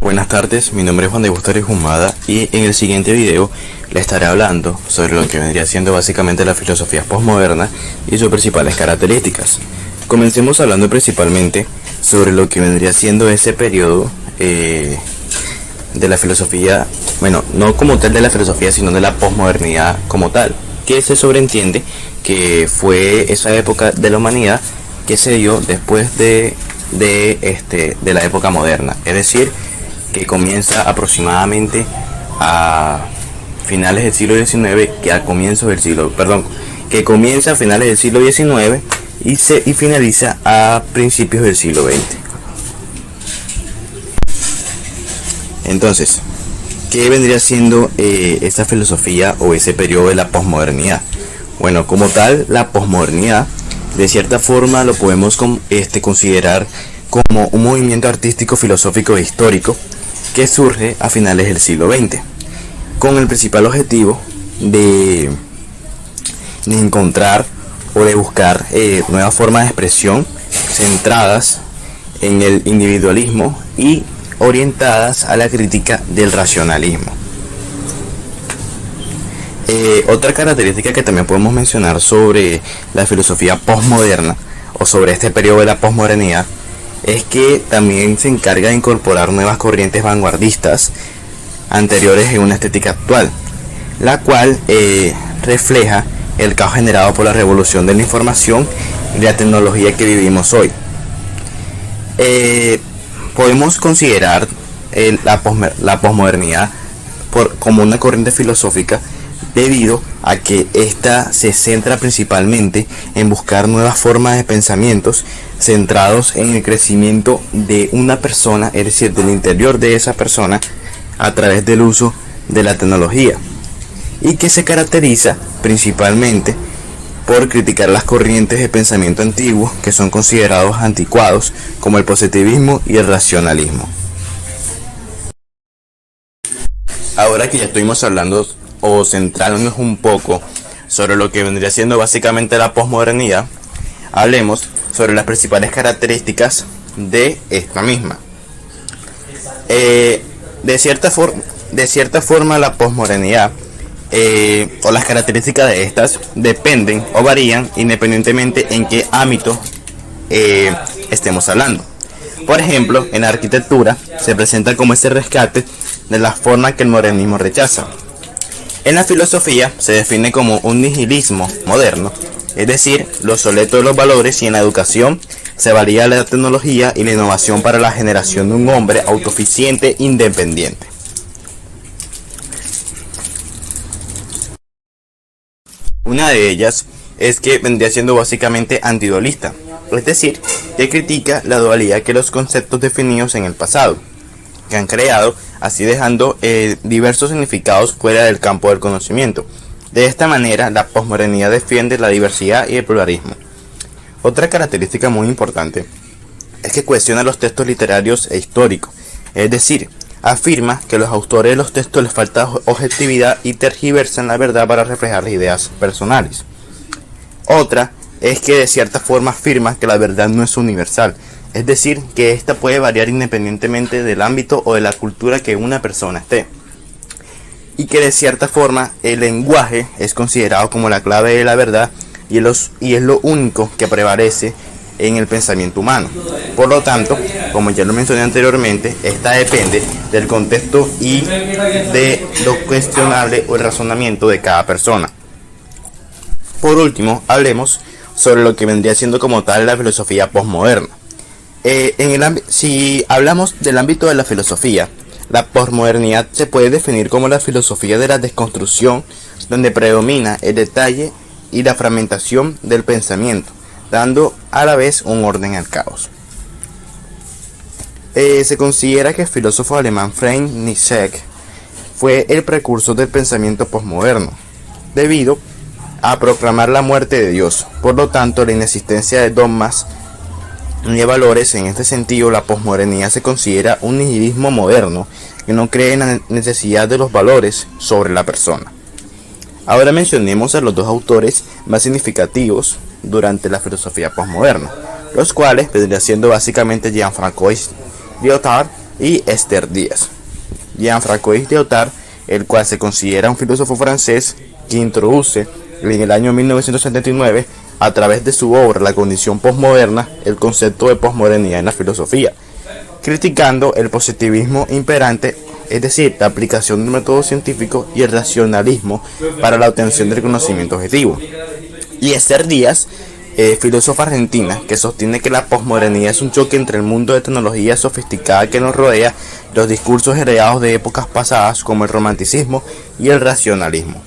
Buenas tardes, mi nombre es Juan de Gustavo Humada y en el siguiente video le estaré hablando sobre lo que vendría siendo básicamente la filosofía postmoderna y sus principales características. Comencemos hablando principalmente sobre lo que vendría siendo ese periodo de la filosofía, bueno, no como tal de la filosofía, sino de la postmodernidad como tal, que se sobreentiende que fue esa época de la humanidad que se dio después de la época moderna, es decir, que comienza aproximadamente a finales del siglo XIX, que comienza a finales del siglo XIX y finaliza a principios del siglo XX. Entonces, ¿qué vendría siendo esta filosofía o ese periodo de la posmodernidad? Bueno, como tal, la posmodernidad, de cierta forma, lo podemos considerar como un movimiento artístico, filosófico e histórico que surge a finales del siglo XX, con el principal objetivo de encontrar o de buscar nuevas formas de expresión centradas en el individualismo y orientadas a la crítica del racionalismo. Otra característica que también podemos mencionar sobre la filosofía postmoderna o sobre este periodo de la posmodernidad es que también se encarga de incorporar nuevas corrientes vanguardistas anteriores en una estética actual, la cual refleja el caos generado por la revolución de la información y la tecnología que vivimos hoy. Podemos considerar la posmodernidad como una corriente filosófica debido a que ésta se centra principalmente en buscar nuevas formas de pensamientos centrados en el crecimiento de una persona, es decir, del interior de esa persona a través del uso de la tecnología, y que se caracteriza principalmente por criticar las corrientes de pensamiento antiguos que son considerados anticuados, como el positivismo y el racionalismo. Ahora que ya estuvimos hablando o centrándonos un poco sobre lo que vendría siendo básicamente la posmodernidad, hablemos sobre las principales características de esta misma. De cierta forma la posmodernidad o las características de estas dependen o varían independientemente en qué ámbito estemos hablando. Por ejemplo, en la arquitectura se presenta como ese rescate de la forma que el modernismo rechaza. En la filosofía se define como un nihilismo moderno, es decir, lo obsoleto de los valores, y en la educación se valía la tecnología y la innovación para la generación de un hombre autosuficiente e independiente. Una de ellas es que vendría siendo básicamente antidualista, es decir, que critica la dualidad que los conceptos definidos en el pasado, que han creado, así dejando diversos significados fuera del campo del conocimiento. De esta manera, la posmodernidad defiende la diversidad y el pluralismo. Otra característica muy importante es que cuestiona los textos literarios e históricos, es decir, afirma que a los autores de los textos les falta objetividad y tergiversan la verdad para reflejar las ideas personales. Otra es que de cierta forma afirma que la verdad no es universal, es decir, que ésta puede variar independientemente del ámbito o de la cultura que una persona esté, y que de cierta forma el lenguaje es considerado como la clave de la verdad y es lo único que prevalece en el pensamiento humano. Por lo tanto, como ya lo mencioné anteriormente, esta depende del contexto y de lo cuestionable o el razonamiento de cada persona. Por último, hablemos sobre lo que vendría siendo como tal la filosofía postmoderna. Si hablamos del ámbito de la filosofía, la posmodernidad se puede definir como la filosofía de la desconstrucción, donde predomina el detalle y la fragmentación del pensamiento, dando a la vez un orden al caos. Se considera que el filósofo alemán Friedrich Nietzsche fue el precursor del pensamiento posmoderno, debido a proclamar la muerte de Dios. Por lo tanto, la inexistencia de dogmas ni de valores. En este sentido, la posmodernidad se considera un nihilismo moderno que no cree en la necesidad de los valores sobre la persona. Ahora mencionemos a los dos autores más significativos durante la filosofía posmoderna, los cuales vendrían siendo básicamente Jean-Francois Lyotard y Esther Díaz. Jean-François Lyotard, el cual se considera un filósofo francés que introduce en el año 1979, a través de su obra La condición posmoderna, el concepto de posmodernidad en la filosofía, criticando el positivismo imperante, es decir, la aplicación del método científico y el racionalismo para la obtención del conocimiento objetivo. Y Esther Díaz, filósofa argentina, que sostiene que la posmodernidad es un choque entre el mundo de tecnología sofisticada que nos rodea, los discursos heredados de épocas pasadas como el romanticismo y el racionalismo.